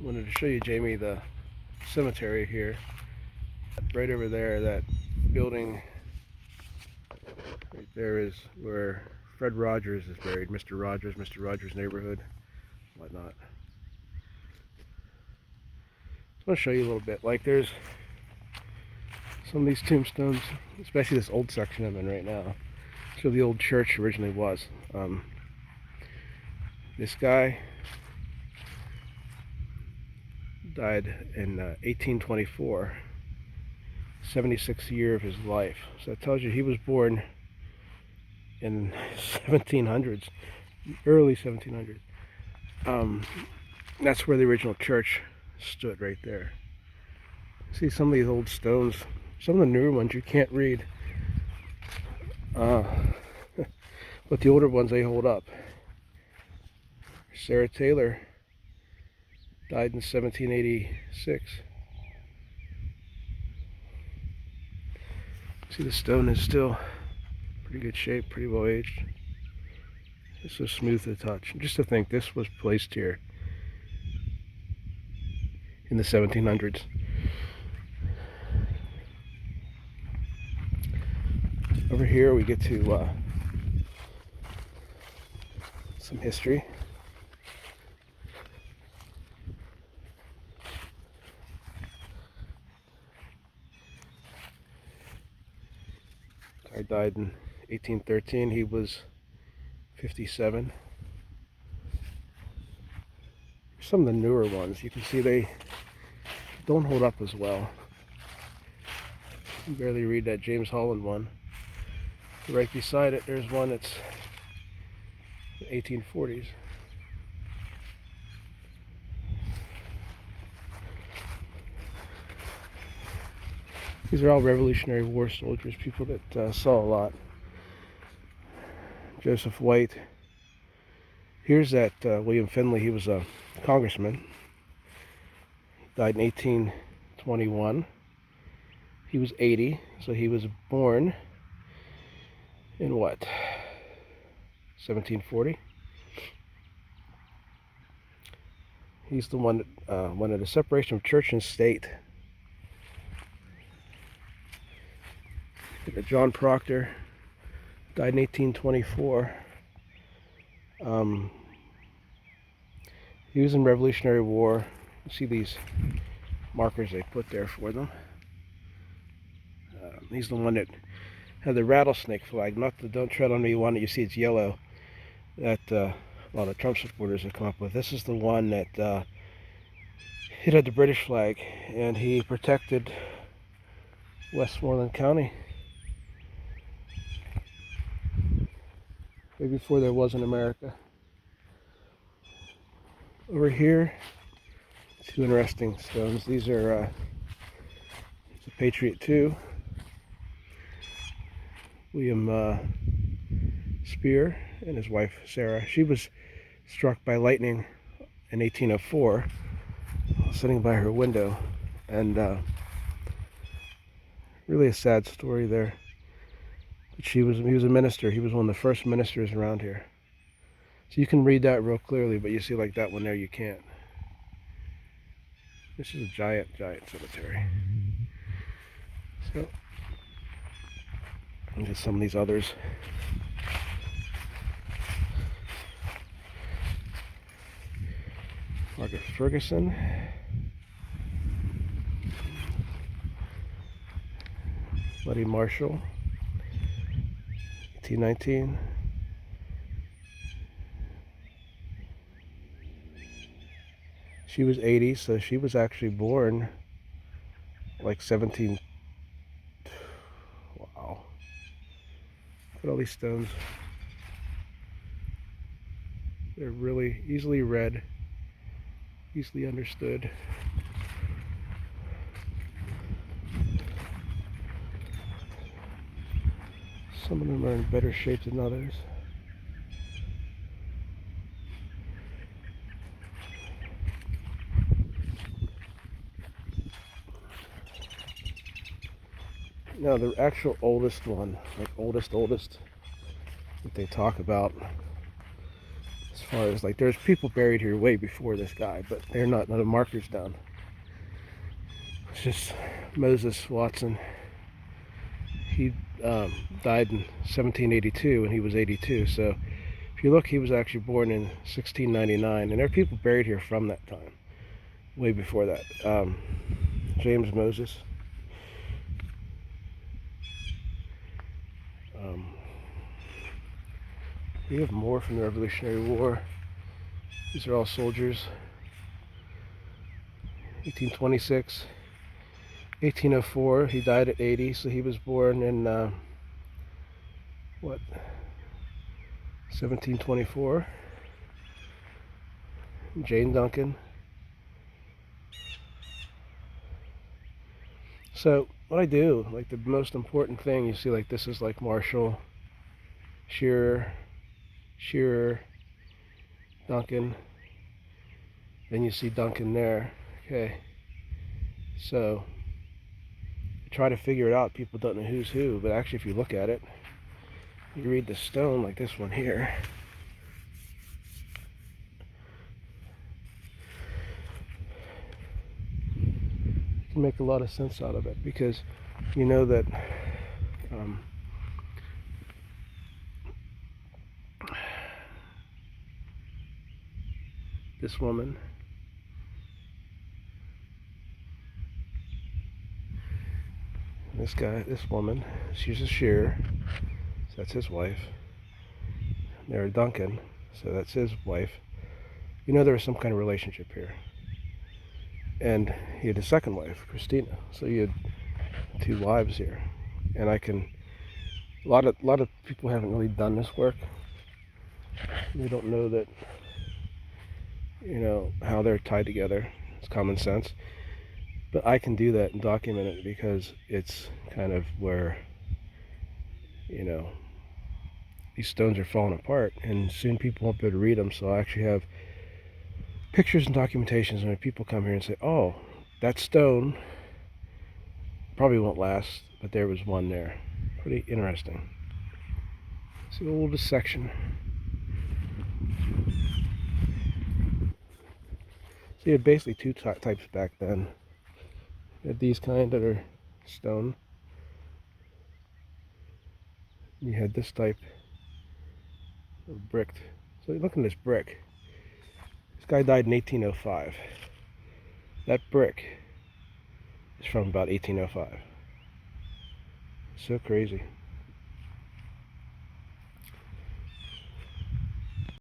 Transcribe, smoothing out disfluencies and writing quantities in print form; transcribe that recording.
wanted to show you, Jamie, the cemetery here. Right over there, that building right there is where Fred Rogers is buried. Mr. Rogers neighborhood, whatnot. I want to show you a little bit. Like, there's some of these tombstones, especially this old section I'm in right now. So the old church originally was. This guy died in 1824, 76th year of his life. So that tells you he was born in 1700s, early 1700s. That's where the original church stood, right there. See some of these old stones, some of the newer ones you can't read, but the older ones, they hold up. Sarah Taylor died in 1786. See, the stone is still pretty good shape, pretty well aged. It's so smooth to touch. Just to think this was placed here in the 1700s. Over here we get to some history. Guy died in 1813. He was 57. Some of the newer ones, you can see they don't hold up as well. You can barely read that James Holland one. Right beside it, there's one that's 1840s. These are all Revolutionary War soldiers, people that saw a lot. Joseph White. Here's that William Finley. He was a congressman. He died in 1821. He was 80, so he was born in what? 1740. He's the one that wanted the separation of church and state. John Proctor died in 1824. He was in Revolutionary War. You see these markers they put there for them. He's the one that had the rattlesnake flag, not the "Don't Tread on Me" one that you see, it's yellow, that a lot of Trump supporters have come up with. This is the one that it had the British flag, and he protected Westmoreland County way before there was in America. Over here, two interesting stones. These are the Patriot II, William Spear and his wife Sarah. She was struck by lightning in 1804, sitting by her window, and really a sad story there. But he was a minister. He was one of the first ministers around here. So you can read that real clearly, but you see like that one there, you can't. This is a giant cemetery. So, and just some of these others. Margaret Ferguson. Letty Marshall. 1819. She was 80, so she was actually born like 17. Wow. Look at all these stones. They're really easily read, easily understood. Some of them are in better shape than others. Now the actual oldest one, like oldest that they talk about, is far as like there's people buried here way before this guy, but they're not none of the markers down. It's just Moses Watson. He died in 1782 and he was 82. So if you look, he was actually born in 1699, and there are people buried here from that time, way before that. James Moses. We have more from the Revolutionary War. These are all soldiers. 1826, 1804. He died at 80, so he was born in what? 1724. Jane Duncan. So what I do, like the most important thing, you see, like this is like Marshall, Shearer, Duncan. Then you see Duncan there. Okay. So try to figure it out. People don't know who's who, but actually if you look at it, you read the stone like this one here. You can make a lot of sense out of it, because you know that this woman, this guy, this woman, she's a shearer, so that's his wife. There, Duncan, so that's his wife. You know there was some kind of relationship here. And he had a second wife, Christina. So you had two wives here. And a lot of people haven't really done this work. They don't know that, you know, how they're tied together. It's common sense. But I can do that and document it, because it's kind of where, you know, these stones are falling apart, and soon people won't be able to read them. So I actually have pictures and documentations, and when people come here and say, oh, that stone probably won't last, but there was one there. Pretty interesting. See the oldest section. So you had basically two types back then. You had these kind that are stone. You had this type of bricked. So look at this brick. This guy died in 1805. That brick is from about 1805. So crazy.